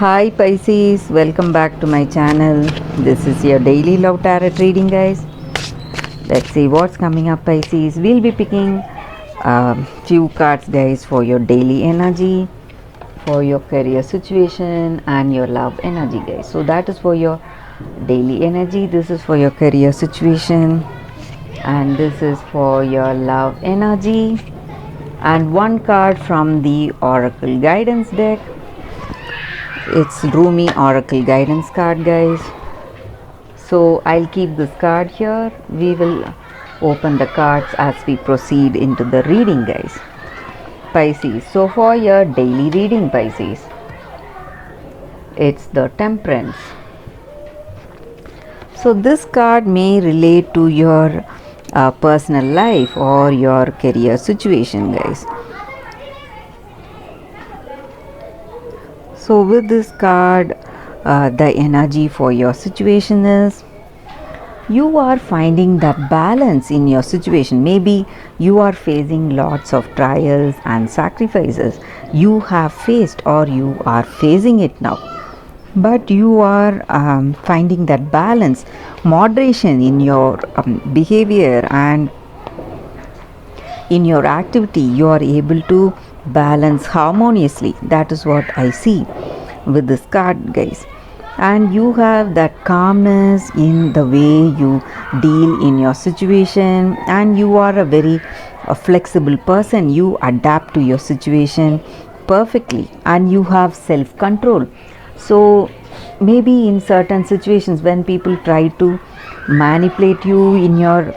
Hi Pisces, welcome back to my channel. This is your daily love tarot reading, guys. Let's see what's coming up, Pisces. We'll be picking few cards, guys, for your daily energy, for your career situation, and your love energy, guys. So that is for your daily energy. This is for your career situation, and this is for your love energy. And one card from the Oracle Guidance deck. It's Rumi Oracle Guidance card, guys. So I'll keep this card here. We will open the cards as we proceed into the reading, guys. Pisces. So for your daily reading, Pisces, it's the Temperance. So this card may relate to your personal life or your career situation, guys. So with this card, the energy for your situation is you are finding that balance in your situation. Maybe you are facing lots of trials and sacrifices you have faced or you are facing it now. But you are finding that balance, moderation in your behavior and in your activity. You are able to balance harmoniously. That is what I see with this card, guys. And you have that calmness in the way you deal in your situation, and you are a very flexible person. You adapt to your situation perfectly, and you have self control. So maybe in certain situations when people try to manipulate you in your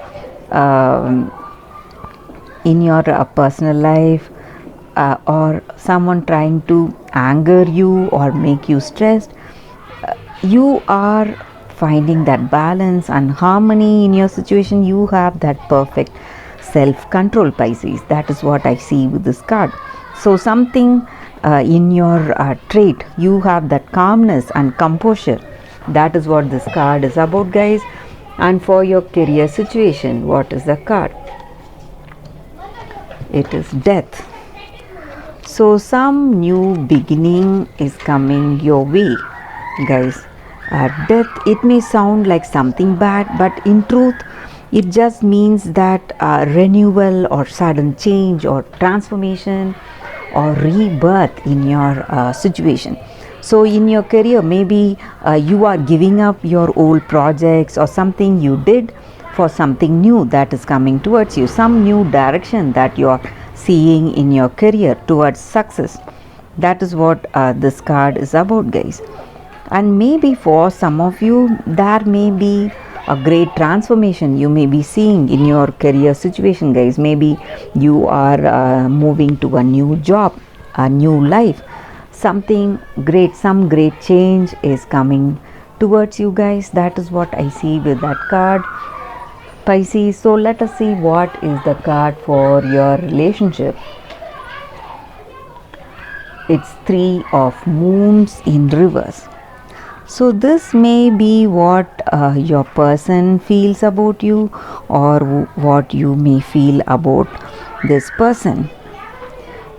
personal life, or someone trying to anger you or make you stressed, you are finding that balance and harmony in your situation. You have that perfect self control, Pisces. That is what I see with this card. So something in your trait, you have that calmness and composure. That is what this card is about, guys. And for your career situation, what is the card? It is Death. So some new beginning is coming your way, guys. Death, it may sound like something bad, but in truth it just means that renewal or sudden change or transformation or rebirth in your situation. So in your career, maybe you are giving up your old projects or something you did for something new that is coming towards you, some new direction that you are seeing in your career towards success. That is what this card is about, guys. And maybe for some of you, there may be a great transformation you may be seeing in your career situation, guys. Maybe you are moving to a new job, a new life, something great, some great change is coming towards you, guys. That is what I see with that card, Pisces. So let us see what is the card for your relationship. It's Three of Moons in reverse. So this may be what your person feels about you, or what you may feel about this person.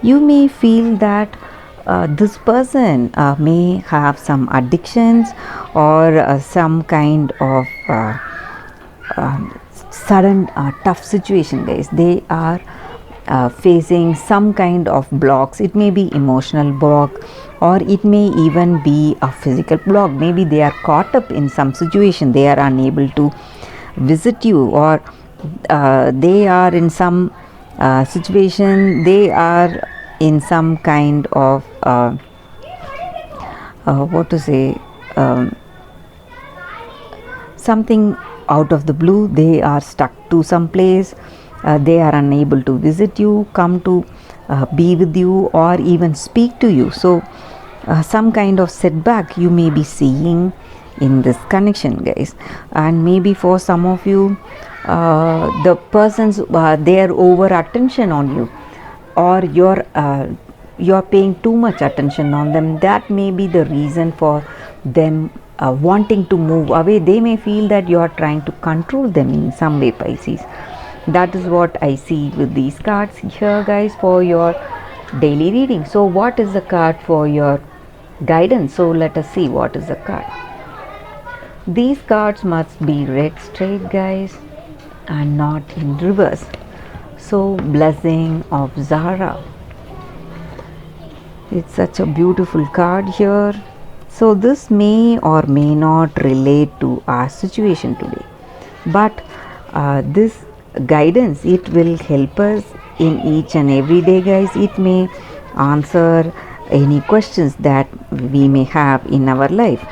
You may feel that this person may have some addictions or some kind of sudden tough situation, guys. They are facing some kind of blocks. It may be emotional block, or it may even be a physical block. Maybe they are caught up in some situation, they are unable to visit you, or they are in some situation, they are in some kind of what to say, something out of the blue. They are stuck to some place, they are unable to visit you, come to be with you, or even speak to you. So some kind of setback you may be seeing in this connection, guys. And maybe for some of you, the person's their over attention on you, or you're paying too much attention on them. That may be the reason for them wanting to move away. They may feel that you are trying to control them in some way, Pisces. That is what I see with these cards here, guys, for your daily reading. So what is the card for your guidance. So let us see what is the card. These cards must be read straight, guys, and not in reverse. So, blessing of Zara. It's such a beautiful card here. So, this may or may not relate to our situation today, but this guidance, it will help us in each and every day, guys. It may answer any questions that we may have in our life.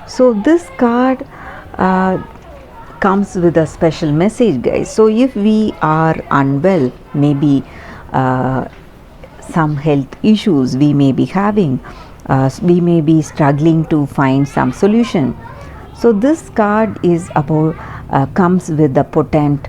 So this card comes with a special message, guys. So if we are unwell, maybe some health issues we may be having, we may be struggling to find some solution. So this card is about comes with the potent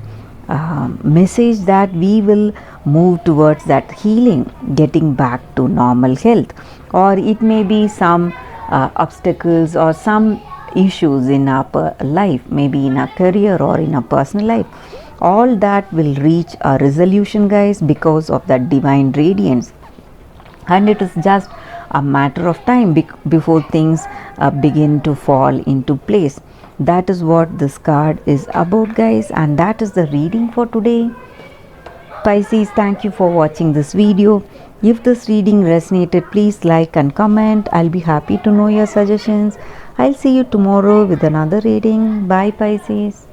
message that we will move towards that healing, getting back to normal health, or it may be some obstacles or some issues in our life, maybe in our career or in our personal life. All that will reach a resolution, guys, because of that divine radiance, and it is just a matter of time before things begin to fall into place. That is what this card is about, guys, and that is the reading for today. Pisces, thank you for watching this video. If this reading resonated, please like and comment. I'll be happy to know your suggestions. I'll see you tomorrow with another reading. Bye, Pisces.